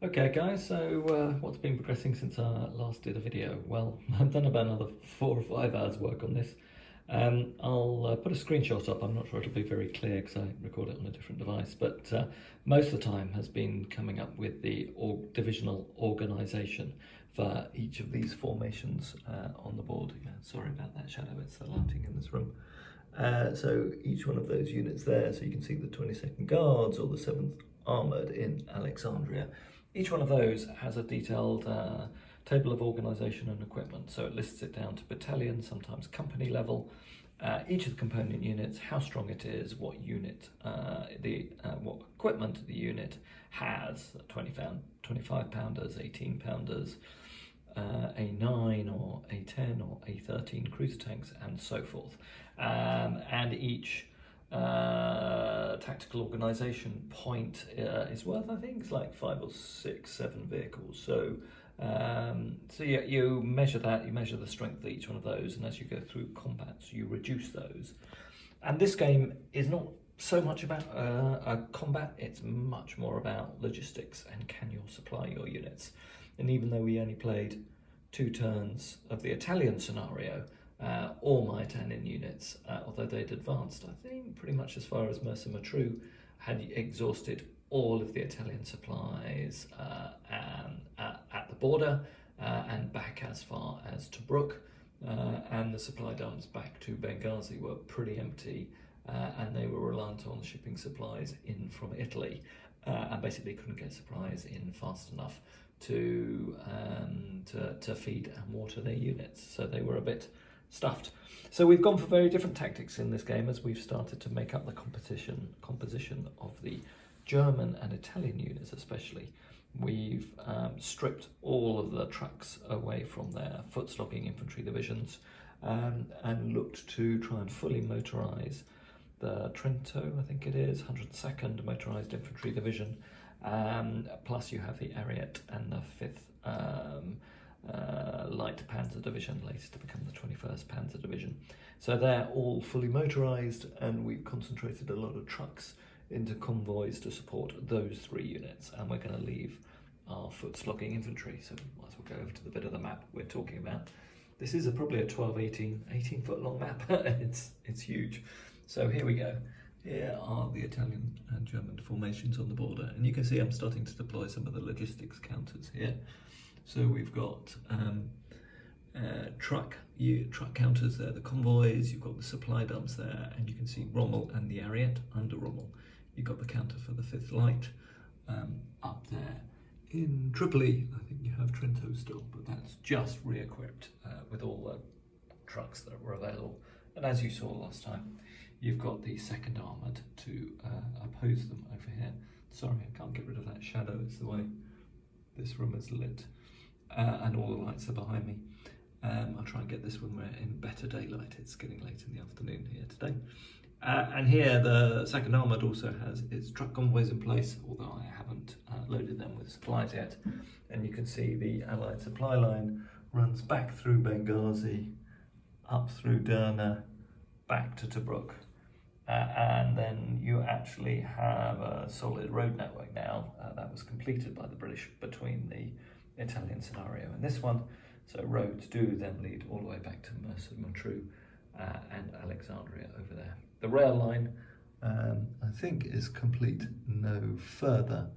Okay guys, so what's been progressing since I last did a video? Well, I've done about another 4 or 5 hours work on this. I'll put a screenshot up. I'm not sure it'll be very clear because I record it on a different device, but most of the time has been coming up with the divisional organisation for each of these formations on the board. Yeah, sorry about that shadow, it's the lighting in this room. So each one of those units there, so you can see the 22nd Guards or the 7th Armoured in Alexandria. Each one of those has a detailed table of organisation and equipment, so it lists it down to battalion, sometimes company level, each of the component units, how strong it is, what unit, what equipment the unit has, 25 pounders, 18 pounders, A9 or A10 or A13 cruiser tanks, and so forth. And each tactical organisation point is worth, I think, it's like 5 or 6, 7 vehicles. So yeah, you measure that, you measure the strength of each one of those, and as you go through combats, you reduce those. And this game is not so much about a combat, it's much more about logistics and can you supply your units. And even though we only played 2 turns of the Italian scenario, all my Italian units, although they'd advanced, I think, pretty much as far as Mersa Matruh, had exhausted all of the Italian supplies at the border and back as far as Tobruk, and the supply dumps back to Benghazi were pretty empty, and they were reliant on shipping supplies in from Italy, and basically couldn't get supplies in fast enough to feed and water their units, so they were a bit stuffed. So we've gone for very different tactics in this game as we've started to make up the composition of the German and Italian units especially. We've stripped all of the trucks away from their foot-slogging infantry divisions and looked to try and fully motorise the Trento, I think it is, 102nd Motorised Infantry Division, plus you have the Ariete and the 5th Light Panzer Division, later to become the 21st Panzer Division. So they're all fully motorised, and we've concentrated a lot of trucks into convoys to support those 3 units, and we're going to leave our foot-slogging infantry, so might as well go over to the bit of the map we're talking about. This is probably a 12, 18 foot long map. it's huge. So here we go. Here are the Italian and German formations on the border, and you can see I'm starting to deploy some of the logistics counters here. So we've got truck counters there, the convoys, you've got the supply dumps there, and you can see Rommel and the Ariete under Rommel. You've got the counter for the 5th Light up there. In Tripoli, I think you have Trento still, but that's just re-equipped with all the trucks that were available. And as you saw last time, you've got the 2nd Armoured to oppose them over here. Sorry, I can't get rid of that shadow, it's the way this room is lit. And all the lights are behind me. I'll try and get this when we're in better daylight. It's getting late in the afternoon here today. And here the 2nd Armoured also has its truck convoys in place, although I haven't loaded them with supplies yet. And you can see the Allied supply line runs back through Benghazi, up through Derna, back to Tobruk. And then you actually have a solid road network now that was completed by the British between the Italian scenario and this one. So roads do then lead all the way back to Mersa Matruh and Alexandria over there. The rail line, I think, is complete no further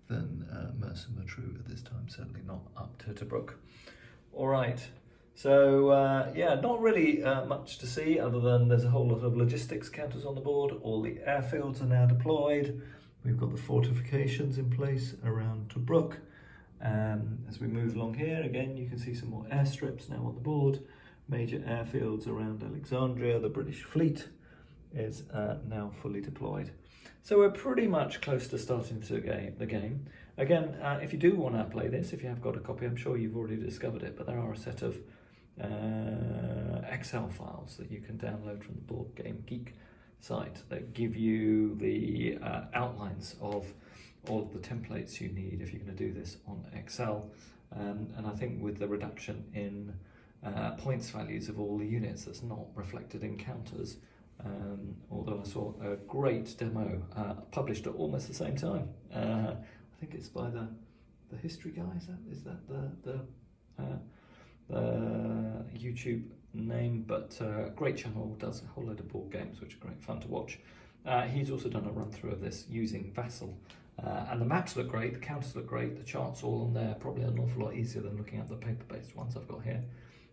than Mersa Matruh at this time, certainly not up to Tobruk. All right, so yeah, not really much to see other than there's a whole lot of logistics counters on the board. All the airfields are now deployed. We've got the fortifications in place around Tobruk. As we move along here, again, you can see some more airstrips now on the board. Major airfields around Alexandria. The British fleet is now fully deployed. So we're pretty much close to starting the game. Again, if you do want to play this, if you have got a copy, I'm sure you've already discovered it, but there are a set of Excel files that you can download from the Board Game Geek site that give you the outlines of all of the templates you need if you're going to do this on Excel. And I think with the reduction in points values of all the units, that's not reflected in counters. Although I saw a great demo published at almost the same time. I think it's by the the history guy. Is that the YouTube name? But great channel, does a whole load of board games which are great fun to watch. He's also done a run through of this using Vassal, and the maps look great, the counters look great, the charts all on there, probably an awful lot easier than looking at the paper-based ones I've got here.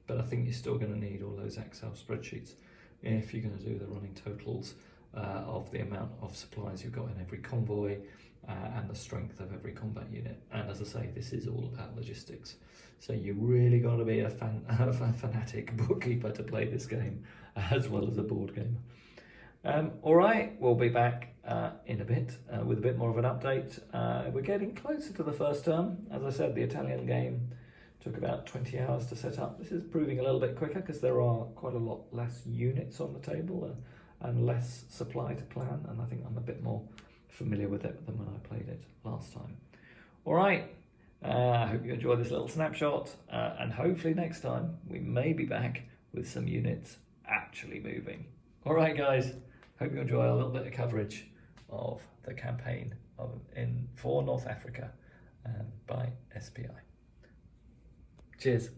But I think you're still going to need all those Excel spreadsheets if you're going to do the running totals of the amount of supplies you've got in every convoy and the strength of every combat unit. And as I say, this is all about logistics. So you really got to be a fanatic bookkeeper to play this game as well as a board game. All right, we'll be back in a bit with a bit more of an update. We're getting closer to the first term. As I said, the Italian game took about 20 hours to set up. This is proving a little bit quicker because there are quite a lot less units on the table and less supply to plan, and I think I'm a bit more familiar with it than when I played it last time. All right, I hope you enjoyed this little snapshot, and hopefully next time we may be back with some units actually moving. All right, guys, hope you enjoy a little bit of coverage of the campaign for North Africa by SPI. Cheers.